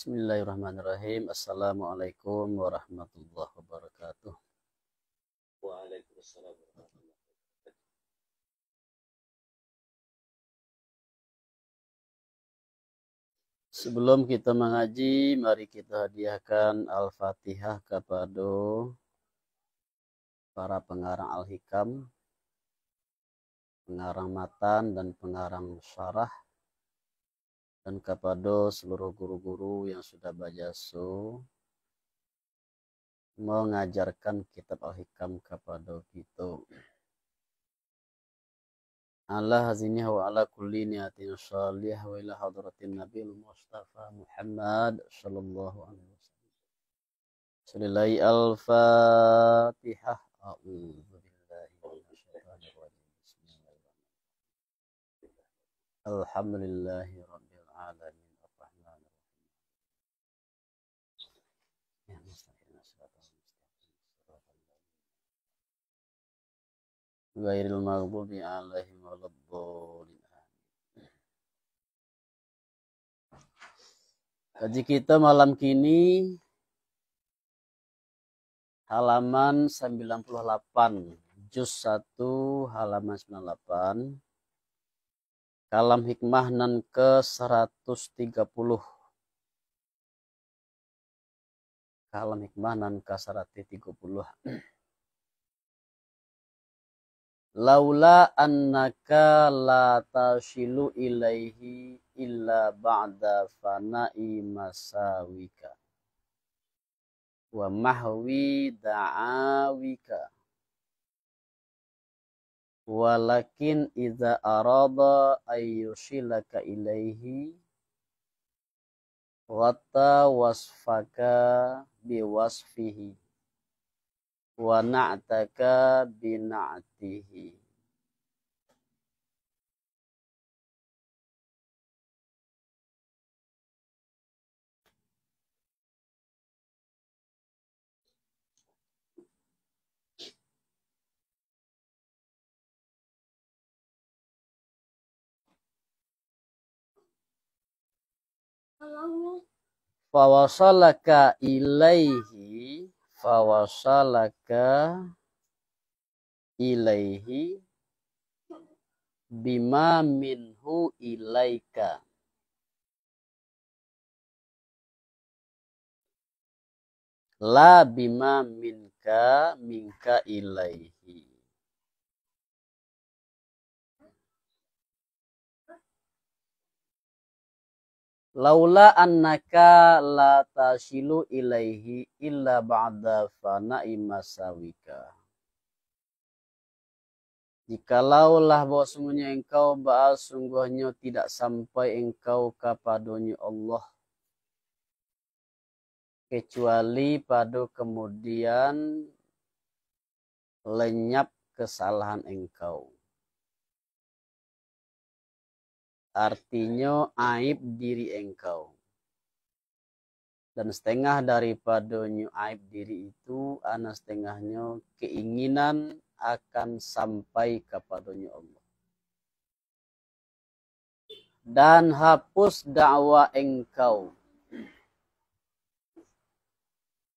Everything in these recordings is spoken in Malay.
Bismillahirrahmanirrahim. Assalamualaikum warahmatullahi wabarakatuh. Waalaikumsalam warahmatullahi wabarakatuh. Sebelum kita mengaji, mari kita hadiahkan Al-Fatihah kepada para pengarang Al-Hikam, pengarang matan dan pengarang syarah, dan kepada seluruh guru-guru yang sudah berjasa mengajarkan kitab Al-Hikam kepada kita. Ala haziniha wa ala kulli niyatin salih wa ila hadratin Nabil Mustafa Muhammad sallallahu alaihi wasallam. Salillahi al-Fatihah. A'udzu billahi minasyaitonir rajim. Bismillahirrahmanirrahim. Alhamdulillahi rabbil alamin arrahmanir rahim. Ya mustaqim as-siratal mustaqim. Ghairil maghdubi alaihim waladdallin. Kaji kita malam kini halaman 98, juz 1 halaman 98, kalam hikmah nan ke 130. Kalam hikmah nan ke 130. Laula annaka la tashilu ilaihi illa ba'da fana'i masawika wa mahwi da'awika walakin idza arada ayyushilaka ilaihi wata wasfaka biwasfihi wa na'taka bina'tihi. Fawasalaka ilaihi bima minhu ilaika la bima minka ilaihi. Laula annaka la tashilu ilaihi illa ba'da fana'i masawika. Jikalaulah bahwasanya engkau sungguhnya tidak sampai engkau kepadanya Allah kecuali pada kemudian lenyap kesalahan engkau. Artinya aib diri engkau. Dan setengah daripadanya aib diri itu, ana setengahnya keinginan akan sampai kepadanya Allah. Dan hapus dakwah engkau.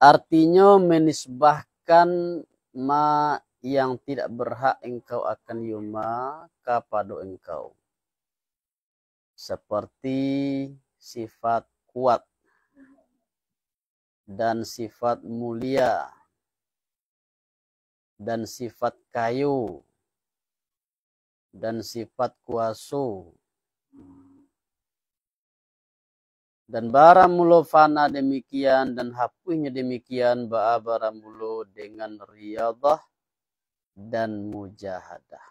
Artinya menisbahkan ma yang tidak berhak engkau akan yuma kepada engkau. Seperti sifat kuat dan sifat mulia dan sifat kayu dan sifat kuasa dan barang mulu fana demikian dan hapusnya demikian barang mulu dengan riyadah dan mujahadah.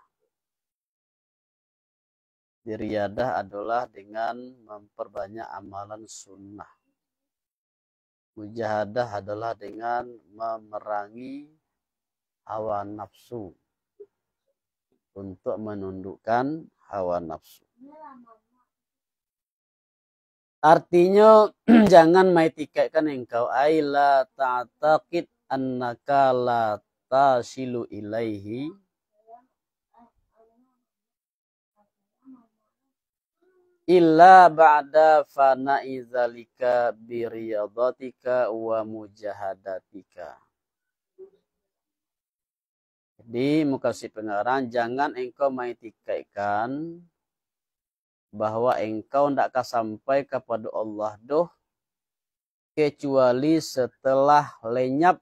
Riyadah adalah dengan memperbanyak amalan sunnah. Mujahadah adalah dengan memerangi hawa nafsu untuk menundukkan hawa nafsu. Artinya jangan maitikaikan engkau aila ta'taqid annaka la tasilu ilaihi illa ba'da fana'i dzalika biriyadatika wa mujahadatika. Jadi muka si pengarang, jangan engkau mengikatkan bahwa engkau tidak akan sampai kepada Allah doh kecuali setelah lenyap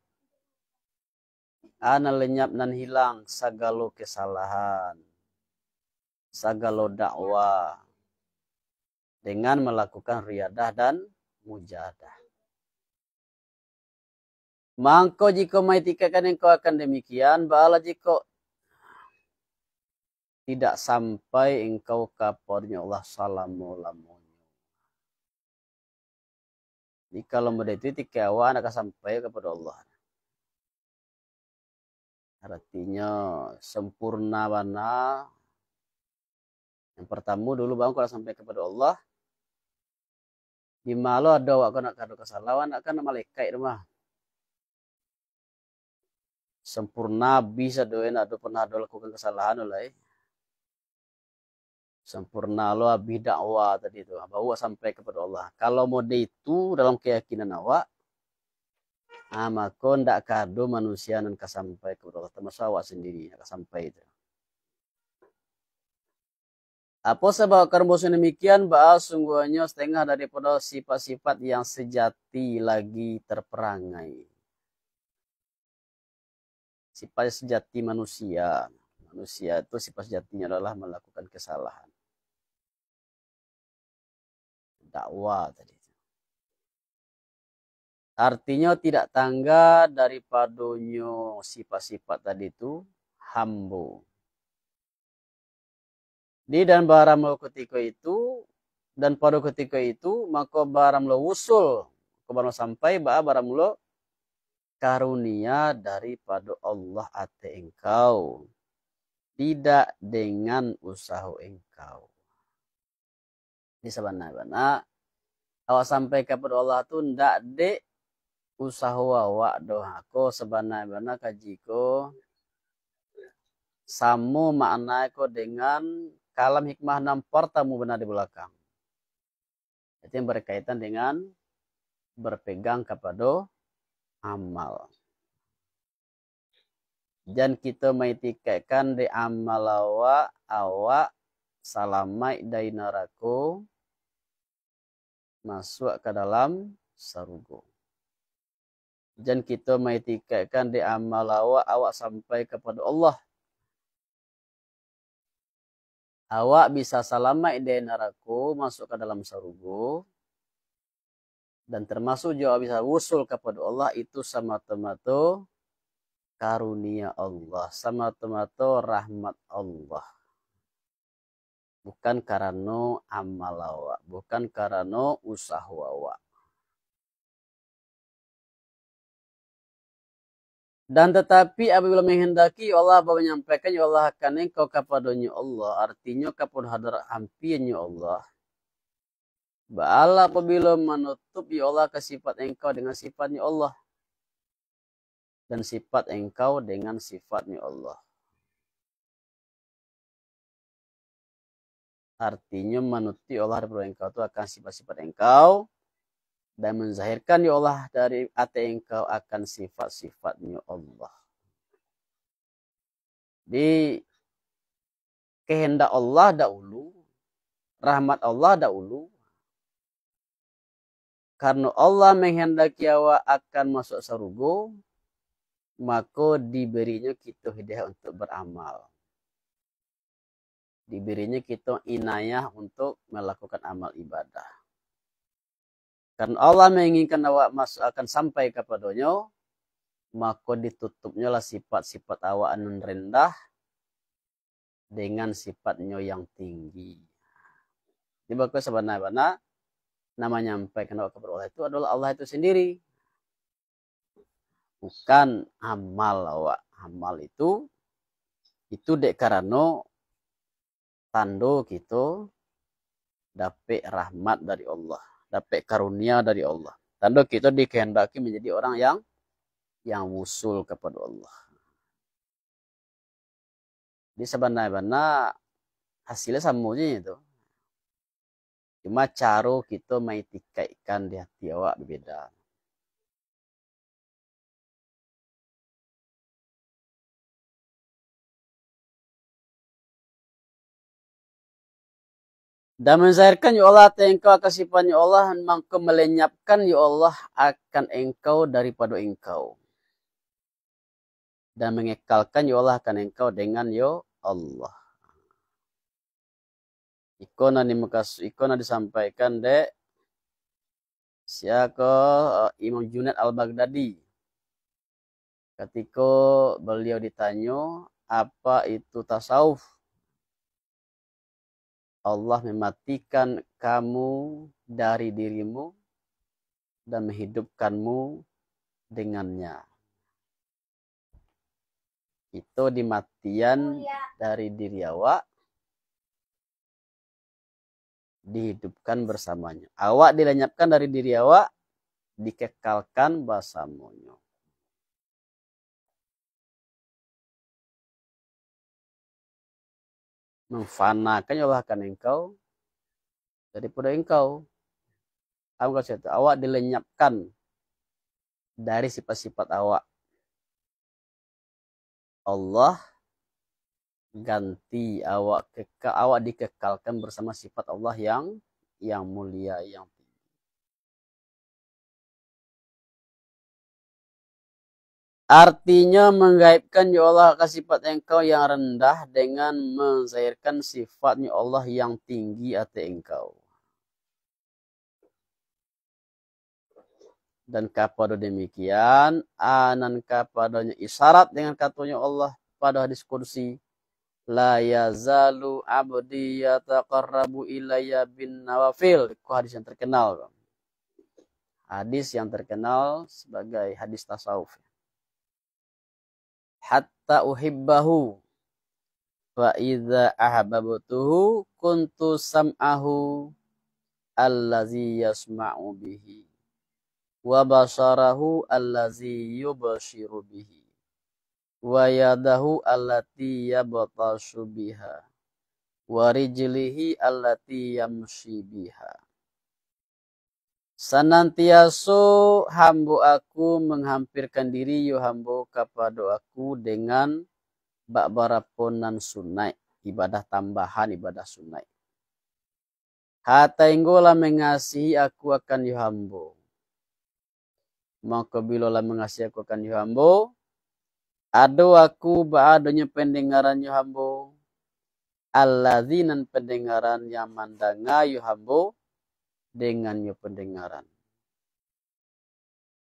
nan hilang segala kesalahan, segala dakwah dengan melakukan riyadah dan mujahadah. Mangko jika maitikakan engkau akan demikian, bala jika tidak sampai engkau kapornya Allah salamu-lamunya. Jadi kalau mudah itu tikawan akan sampai kepada Allah. Artinya sempurna mana. Yang pertama dulu bang kalau sampai kepada Allah. Di malu ada waktu nak kado kesalahan akan malaikat rumah. Sempurna bisa doen ada pernah ada lakukan kesalahan oleh sempurna lo abih dakwah tadi itu bawa sampai kepada Allah. Kalau mode itu dalam keyakinan awak maka ndak kado manusia nan sampai kepada Allah termasuk awak sendiri yang sampai itu. Apa sebab karena demikian bahas sungguhnya setengah daripada sifat-sifat yang sejati lagi terperangai. Sifat sejati manusia. Manusia itu sifat sejatinya adalah melakukan kesalahan. Dakwah tadi. Artinya tidak tangga daripadanya sifat-sifat tadi itu hambo. Di dan barang lo ketika itu dan pada ketika itu maka barang lo usul ke barang sampai barang lo karunia daripada Allah ate engkau. Tidak dengan usaha engkau. Di sabana-bana awak sampai kepada Allah tu ndak de usaha awak doa ko sabana-bana kajiko sama makna ko dengan kalam hikmah 6 pertamu benar di belakang. Itu yang berkaitan dengan berpegang kepada amal. Dan kita mengitikakan di amal awak salamai dari neraka masuk ke dalam surga. Dan kita mengitikakan di amal awak sampai kepada Allah. Awak bisa salamai dari neraka masuk ke dalam surga. Dan termasuk juga bisa usul kepada Allah itu semata-mata karunia Allah, semata-mata rahmat Allah. Bukan karena amal awak, bukan karena usaha awak. Dan tetapi apabila menghendaki Allah menyampaikan ya Allah akan engkau kepadanya Allah, artinya kepada hadirat hampirnya Allah. Ba'ala apabila menutup ya Allah ke sifat engkau dengan sifatnya Allah. Dan sifat engkau dengan sifatnya Allah. Artinya menutupi Allah daripada engkau itu akan sifat-sifat engkau. Dan menzahirkan ya Allah dari hati engkau akan sifat-sifatnya Allah. Di kehendak Allah dahulu, rahmat Allah dahulu. Karena Allah menghendaki awak akan masuk surga, maka diberinya kita hidayah untuk beramal. Diberinya kita inayah untuk melakukan amal ibadah. Karena Allah menginginkan awak masuk akan sampai kepadanya, maka ditutupnya lah sifat-sifat awak yang rendah dengan sifatnya yang tinggi. Jadi bagus sebenarnya namanya menyampaikan awak kepada Allah itu adalah Allah itu sendiri. Bukan amal awak. Amal itu dek karena tanda kita dapat rahmat dari Allah. Dapat karunia dari Allah. Tanda kita dikehendaki menjadi orang yang wusul kepada Allah. Di sebenarnya hasilnya sama aja itu. Cuma cara kita maitikaikan di hati awak berbeda. Dan menzahirkan ya Allah engkau akan sifatnya Allah, maka melenyapkan ya Allah akan engkau daripada engkau. Dan mengekalkan ya Allah akan engkau dengan ya Allah. Ikona disampaikan dek siapa Imam Junaid Al-Baghdadi. Ketika beliau ditanya apa itu tasawuf, Allah mematikan kamu dari dirimu dan menghidupkanmu dengannya. Itu dimatian dari diri awak, dihidupkan bersamanya. Awak dilenyapkan dari diri awak, dikekalkan bersamanya. Memfanakan ya Allah akan engkau daripada engkau. Awak dilenyapkan dari sifat-sifat awak. Allah ganti awak dikekalkan bersama sifat Allah yang mulia, yang tinggi. Artinya menggaibkan ya Allah ke sifat engkau yang rendah dengan menzahirkan sifatnya Allah yang tinggi atas engkau. Dan kepada demikian, anan kepadanya isyarat dengan katanya Allah pada hadis kursi, la yazalu abdi yataqarrabu ilayya bin nawafil. Itu hadis yang terkenal. Hadis yang terkenal sebagai hadis tasawuf. Hatta uhibbahu fa idza ahbabtuhu kuntu sam'ahu allazi yasma'u bihi wa basarahu allazi yubashiru bihi wa yadahu allati yabtashu biha wa rijlihi allati yamshi biha. Senantiasa hamba aku menghampirkan diri yo hamba kepada aku dengan baraponan sunai, ibadah tambahan, ibadah sunai. Hatta inggola mengasihi aku akan yo hamba. Maka bila lah mengasihi aku akan yo hamba, ado aku baadonya pendengaran yo hamba, alladzinan pendengaran yang mandanga yo hamba dengan yo pendengaran.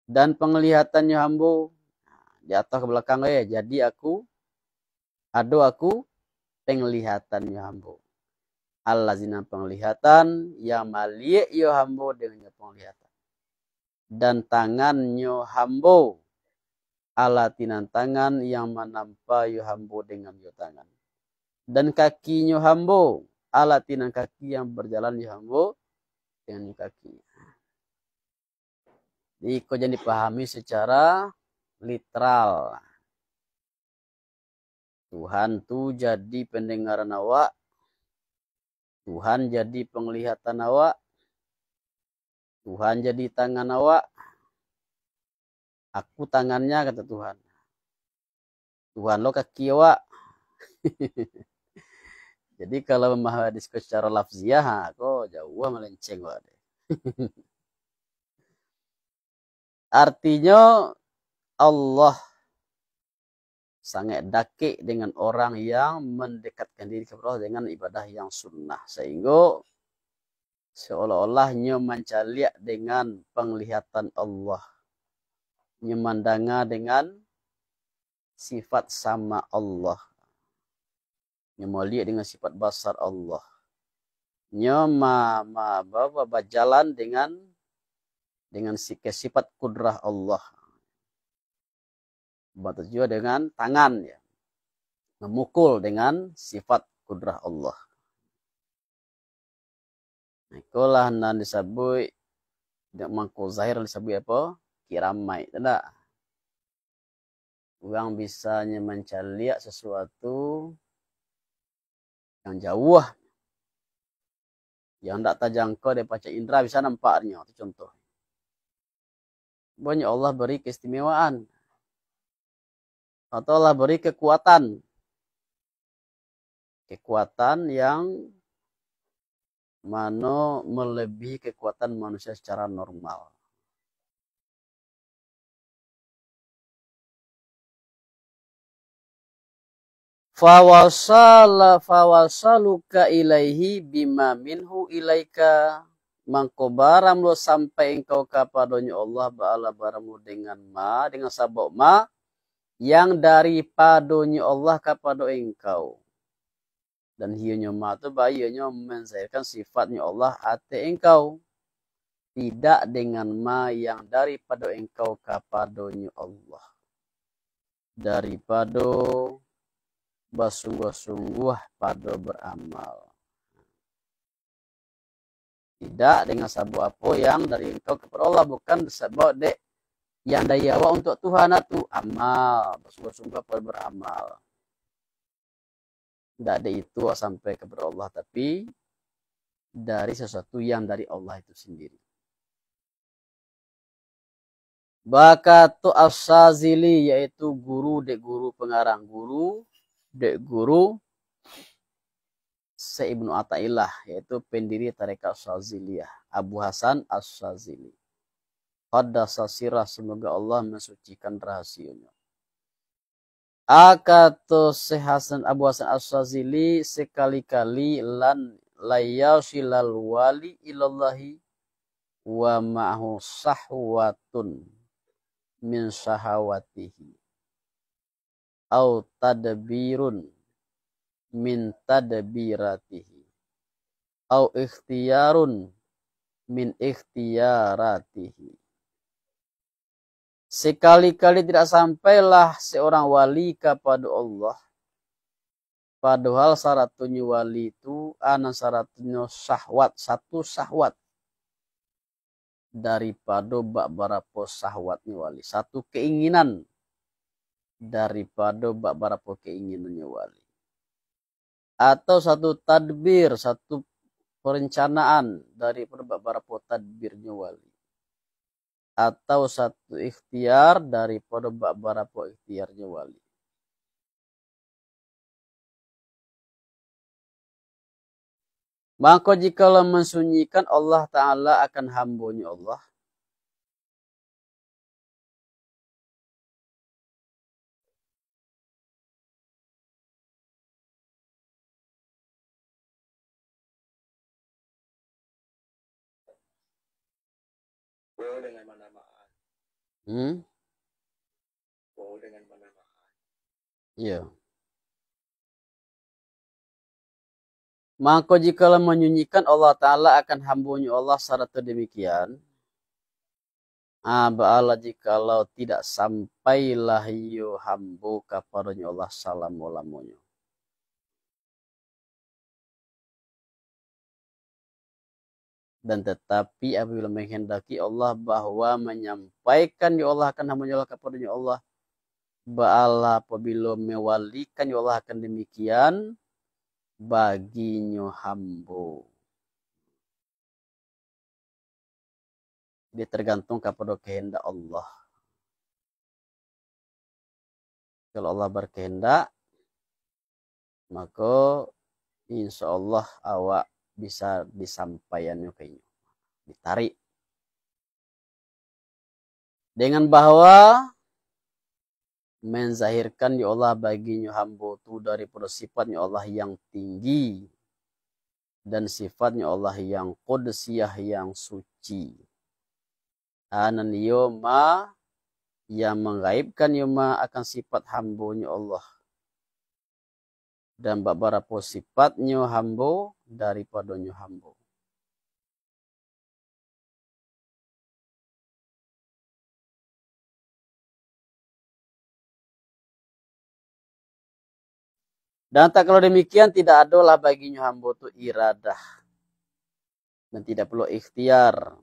Dan penglihatannya hamba di atas ke belakang ya. Jadi aku penglihatannya hamba. Alladzinan penglihatan yang maliek yo hamba dengan penglihatan. Dan tangannya hamba alatinan tangan yang menampa yo hamba dengan yo tangan. Dan kakinya hamba alatinan kaki yang berjalan yo hamba dengan kaki. Jadi kau jangan dipahami secara literal. Tuhan tu jadi pendengaran awak, Tuhan jadi penglihatan awak, Tuhan jadi tangan awak, aku tangannya kata Tuhan. Tuhan lo kaki awak. Jadi kalau memahami diskusi secara lafziah, kok jauh melenceng awak deh. Artinya Allah sangat dakik dengan orang yang mendekatkan diri kepada Allah dengan ibadah yang sunnah. Sehingga seolah-olahnya mencaliak dengan penglihatan Allah. Nyemandanga dengan sifat sama Allah. Nyemoliak dengan sifat basar Allah. Berjalan dengan sifat kudrah Allah. Batas juga dengan tangan ya. Memukul dengan sifat kudrah Allah. Nah, itulah nan disebut tidak mangko zahir disebut apa? Kiramai, tidak. Orang bisanya mencaliak sesuatu yang jauh. Yang tidak terjangkau dari panca indera bisa nampaknya. Itu contoh. Banyak Allah beri keistimewaan. Atau Allah beri kekuatan. Kekuatan yang mana melebihi kekuatan manusia secara normal. Fawasaluka ilaihi bima minhu ilaika. Mangko baram lo sampai engkau kepadanya Allah ba'ala barammu dengan sabab ma yang daripadanya Allah kepada engkau. Dan hiunya ma itu bayanya menzahirkan sifatnya Allah ate engkau. Tidak dengan ma yang daripada engkau kepadanya Allah. Daripada bersungguh-sungguh pada beramal. Tidak dengan sabab apa yang dari engkau kepada Allah. Bukan sabab dek yang dari awak untuk Tuhan itu amal. Bersungguh-sungguh pada beramal. Tidak ada itu sampai kepada Allah. Tapi dari sesuatu yang dari Allah itu sendiri. Bakatu As-Sazili yaitu guru pengarang. Guru Ibnu Athaillah, yaitu pendiri tarekat Syaziliyah, Abu Hasan As-Syazili. Qaddasa sirah, semoga Allah mensucikan rahasianya. Akato Hasan Abu Hasan As-Syazili sekali-kali lan layasilal wali ilallahi wa ma'hu sahwatun min sahawatihi au tadbirun min tadbiratihi au ikhtiyarun min ikhtiyaratihi. Sekali-kali tidak sampailah seorang wali kepada Allah, padahal syaratnya wali itu syaratnya satu syahwat daripada beberapa syahwatnya wali, satu keinginan daripada beberapa keinginannya wali. Atau satu tadbir, satu perencanaan daripada beberapa tadbirnya wali. Atau satu ikhtiar daripada beberapa ikhtiarnya wali. Maka jikalau mensunyikan Allah Ta'ala akan hambanya Allah, dengan mana-mana. Dengan mana-mana. Iya. Maka jikalau menyunyikan Allah Ta'ala akan hambanya Allah secara demikian, ba'ala jikalau tidak sampailah yo hambu kepadanya Allah salam-ulamunya. Dan tetapi apabila menghendaki Allah bahwa menyampaikan ya Allah akan hambanya Allah kepadanya Allah, ba'ala apabila mewalikan ya Allah akan demikian, baginya hambo. Dia tergantung kepada kehendak Allah. Kalau Allah berkehendak, maka insya Allah awak bisa disampaikannya kayaknya. Ditarik. Dengan bahwa menzahirkan ya Allah baginya hamba itu daripada sifatnya Allah yang tinggi dan sifatnya Allah yang qudusiyah yang suci. Anan yoma yang menggaibkan yoma akan sifat hambanya Allah dan beberapa sifatnya hamba daripadanya hamba. Dan tak kalau demikian tidak adalah baginya hamba itu iradah. Dan tidak perlu ikhtiar.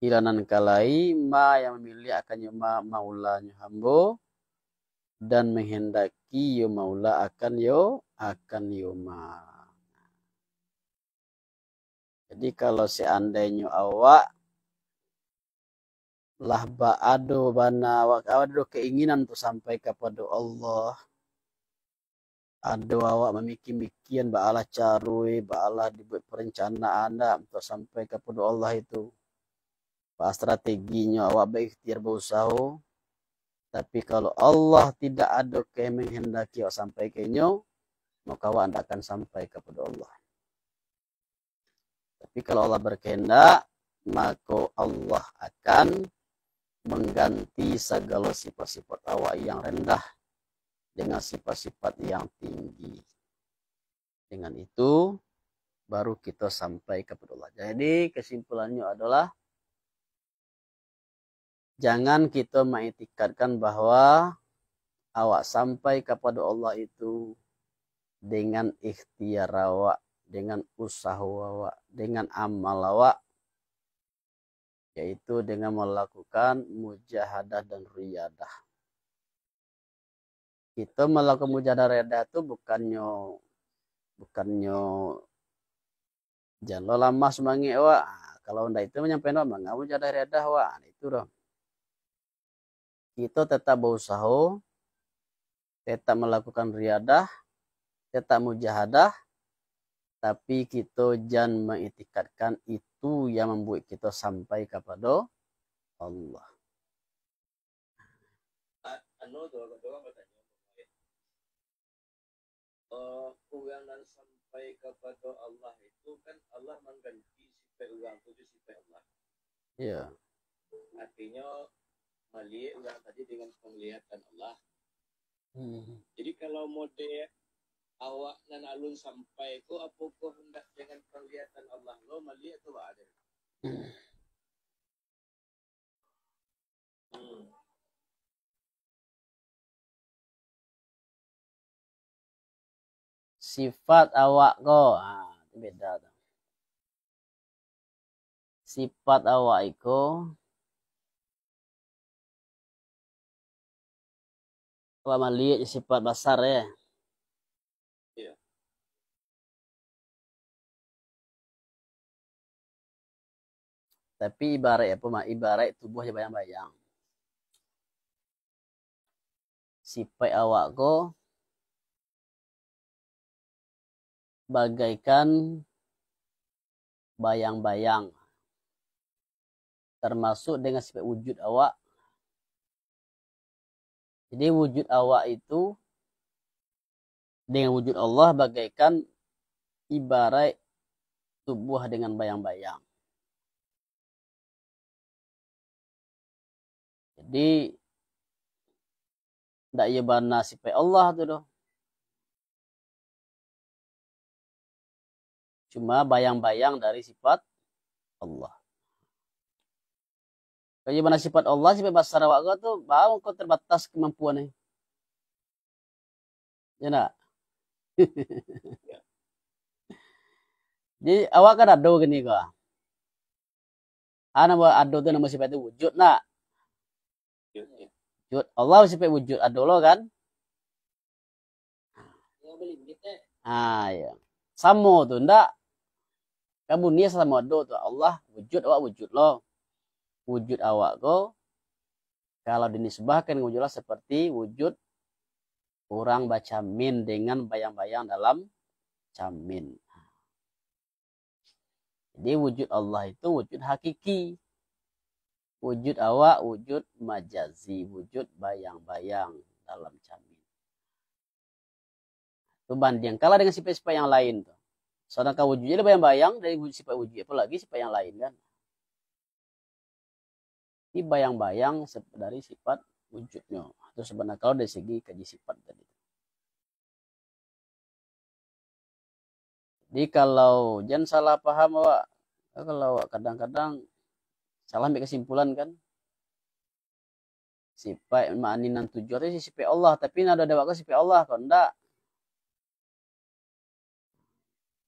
Ilanan kalai ma yang memilih akan yoma maulanya hamba. Dan menghendaki yo maula akan yoma. Jadi kalau seandainya awak lah ado bana awak ada keinginan untuk sampai kepada Allah, ada awak memikir-mikiran baalah carui, baalah dibuat perencanaan untuk sampai kepada Allah itu. Pak strateginya awak berikhtiar berusaha, tapi kalau Allah tidak ada menghendaki awak sampai kenyo, maka awak tidak akan sampai kepada Allah. Tapi kalau Allah berkehendak, maka Allah akan mengganti segala sifat-sifat awak yang rendah dengan sifat-sifat yang tinggi. Dengan itu baru kita sampai kepada Allah. Jadi kesimpulannya adalah jangan kita mengiktikadkan bahwa awak sampai kepada Allah itu dengan ikhtiar awak, dengan usaha awak, dengan amal awak, yaitu dengan melakukan mujahadah dan riyadah. Kita melakukan mujahadah riyadah itu bukannya jangan lama semangat awak. Kalau ndak itu menyampaikan awak enggak mujahadah riyadah awak. Itu dong. Kita tetap berusaha, tetap melakukan riyadah, tetap mujahadah, tapi kita jangan mengiktikadkan itu yang membuat kita sampai kepada Allah. Doang bertanya. Orang yang sampai kepada Allah itu kan Allah mengganti sifat orang itu sifat Allah. Iya. Artinya melihat orang tadi dengan penglihatan Allah. Jadi kalau mode awak nan alun sampai ko apakah hendak dengan penglihatan Allah lo melihat tu ada. Sifat awak ko, beda tuh. Sifat awak itu awak melihat sifat besar ya. Iya. Tapi ibarat apa ibarat tubuhnya bayang-bayang. Sifat awak ko bagaikan bayang-bayang. Termasuk dengan sifat wujud awak. Jadi wujud awak itu dengan wujud Allah bagaikan ibarat tubuh dengan bayang-bayang. Jadi tidak ia bana sifat Allah tu doh. Cuma bayang-bayang dari sifat Allah. Kalau mana sifat Allah, sifat besar awak tu, baru kau terbatas kemampuannya. Ya nak? Jadi awak kan ada gini kau. Nama ada tu nama sifat itu wujud nak. Wujud. Allah sifat wujud ada lo kan? Ya. Sama tu ndak. Kamu ni sama ada tu Allah wujud awak wujud lo. Wujud awak ko kalau dinisbahkan wujud Allah seperti wujud orang baca min dengan bayang-bayang dalam camin. Jadi wujud Allah itu wujud hakiki. Wujud awak wujud majazi, wujud bayang-bayang dalam camin. Itu banding kalah dengan sifat-sifat yang lain tuh. Sedangkan wujudnya bayang-bayang dari sifat wujud apalagi sifat yang lain kan. Ini bayang-bayang dari sifat wujudnya. Itu sebenarnya kalau dari segi kaji sifat tadi. Jadi kalau jangan salah paham awak. Kalau kadang-kadang salah ambil kesimpulan kan. Sifat ma'aninan tujuan itu sifat Allah. Tapi ada dewa sifat Allah kok enggak.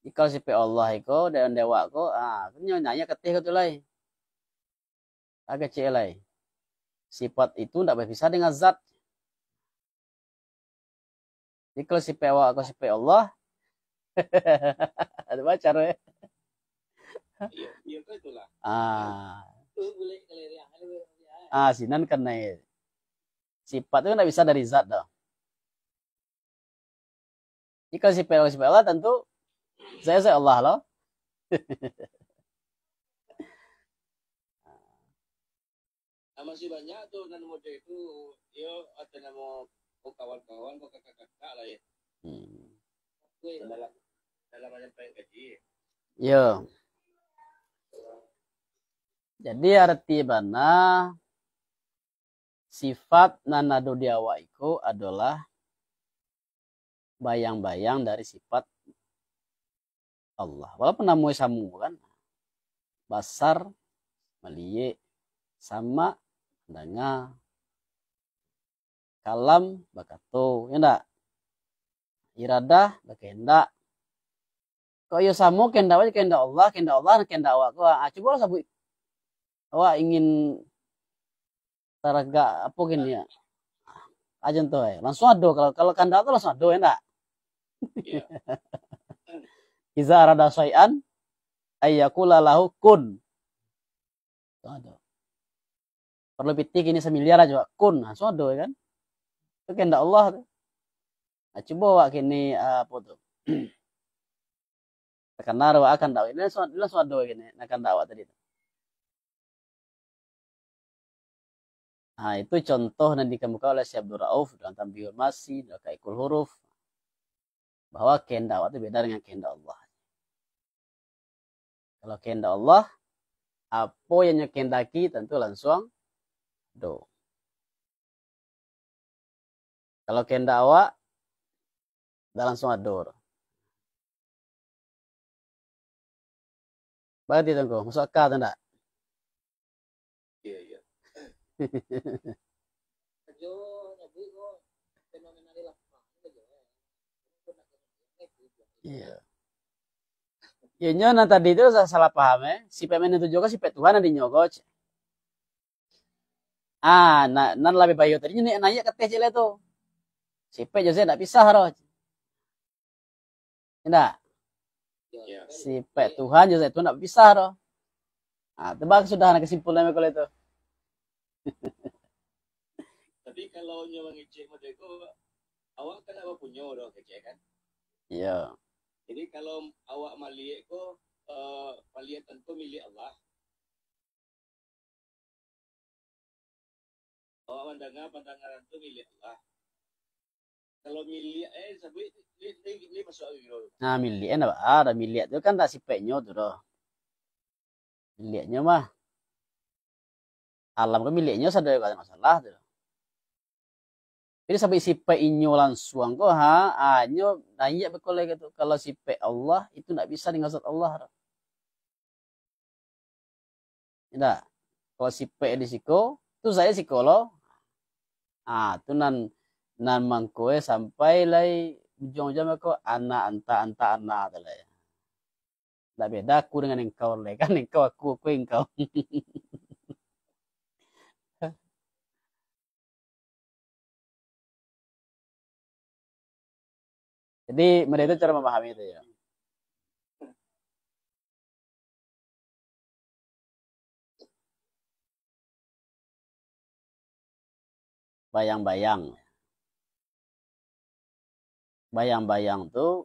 Jika sifat Allah itu dan dewa ko, nanya ketih itu lah. Agak celai. Sifat itu tidak berpisah dengan zat. Jadi kalau sifat awak atau sifat Allah, ada baca ya. Iya kan itulah. Sinan karena sifat itu nggak bisa dari zat dah. Jika sifat Allah tentu saya Allah loh. Masih banyak tuh nan mode itu, yo ada nama kawan-kawan, kakak-kakak lah ya. Dalam menyampaikan gaji. Yo. Jadi arti bana sifat nanado diawa iku adalah bayang-bayang dari sifat Allah. Walaupun namanya samu kan. Basar, meliye, sama, danga, kalam, bakato. Ya enggak? Iradah, berkehendak. Kok ya samu kehendak aja kehendak Allah, kehendak awak. Coba lah sabu. Awak ingin taraga apa gini ya? Aja tuh ya. Langsung ado kalau kehendak tuh langsung ado ya enggak? Iya. Iza arada syai'an ayyakula lahu kun. Ada. Perlu pitik ini semiliar aja kun. Langsung ado ya kan? Itu kehendak Allah tuh. Coba awak kini apa tuh? Karena awak akan dakwah ini langsung ado gini akan dakwah tadi. Nah, itu contoh yang dikemukakan oleh Syekh Abdul Rauf dalam Tanbihul Masih, dalam Kaikul Huruf, bahwa kehendak itu beda dengan kehendak Allah. Kalau kehendak Allah, apa yang kehendaki tentu langsung do. Kalau kehendak awak, dah langsung ador. Berarti tengko, masuk akal tak? Iya. Iya. Ya nyonya tadi itu salah paham ya. Si pemen itu juga si Tuhan yang dinyogok. Nan lebih bayu tadinya nih nanya ke teh itu. Si P Jose tidak pisah roh. Tidak. Iya. Si P Tuhan Jose itu tidak pisah roh. Tebak sudah ada kesimpulannya kalau itu. Tapi kalau nyawa ngecek mode itu, awak kan apa punya udah ngecek kan? Iya. Jadi kalau awak melihat itu, melihat tentu milik Allah. Awak pandangan itu milik Allah. Kalau milik, sebut ini masuk dulu. Nah, miliknya ada milik itu kan tak sipeknya tuh doh. Miliknya mah alam kan miliknya sadar gak ada masalah tuh. Jadi sampai sipek inyo langsung kok nyo nanya bekoleh gitu. Kalau sipek Allah itu tidak bisa dengan zat Allah. Tidak. Kalau sipek di siko, itu saya psikolog. Itu nan mangkoe sampai lai ujung-ujungnya kok anak anta tuh lah ya. Tidak beda aku dengan engkau lah kan engkau aku engkau. Jadi mereka itu cara memahami itu ya. Bayang-bayang. Bayang-bayang tuh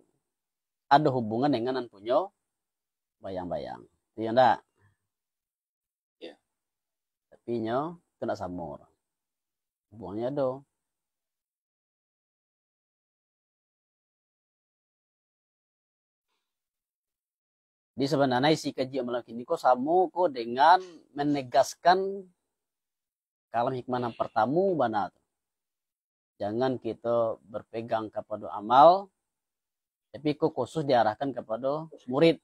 ada hubungan dengan yang punya bayang-bayang. Itu ya enggak? Ya. Tapi nyo itu enggak samur. Hubungannya do. Di sebenarnya isi kaji amalan kini kok samu kok dengan menegaskan kalam hikmah yang pertama bana. Jangan kita berpegang kepada amal, tapi kok khusus diarahkan kepada murid.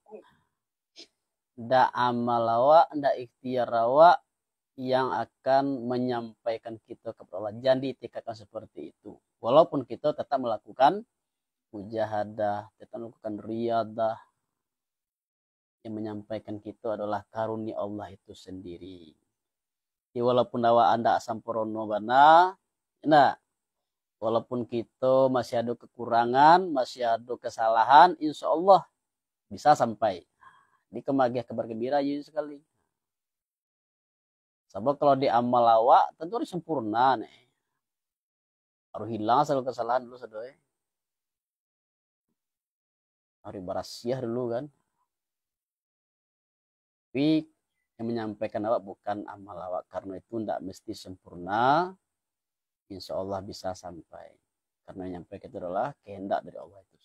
Ndak amal awak, ndak ikhtiar awak yang akan menyampaikan kita kepada Allah. Jangan ditikatkan seperti itu. Walaupun kita tetap melakukan mujahadah, tetap melakukan riyadah, yang menyampaikan kita adalah karunia Allah itu sendiri. Jadi walaupun awak anda sampurno bana, nah, walaupun kita masih ada kekurangan, masih ada kesalahan, insya Allah bisa sampai. Di kebahagiaan kabar gembira aja sekali. Sebab kalau di amal awak tentu harus sempurna nih. Harus hilang asal kesalahan dulu sadoy. Harus berasiah dulu kan. Tapi yang menyampaikan awak bukan amal awak, karena itu tidak mesti sempurna. Insya Allah bisa sampai. Karena yang menyampaikan itu adalah kehendak dari Allah itu.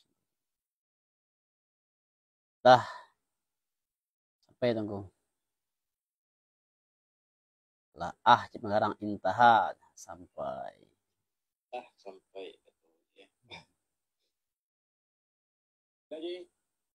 Dah. Sampai tunggu. Lah mengarang intaha sampai. Sampai. Ya. Jadi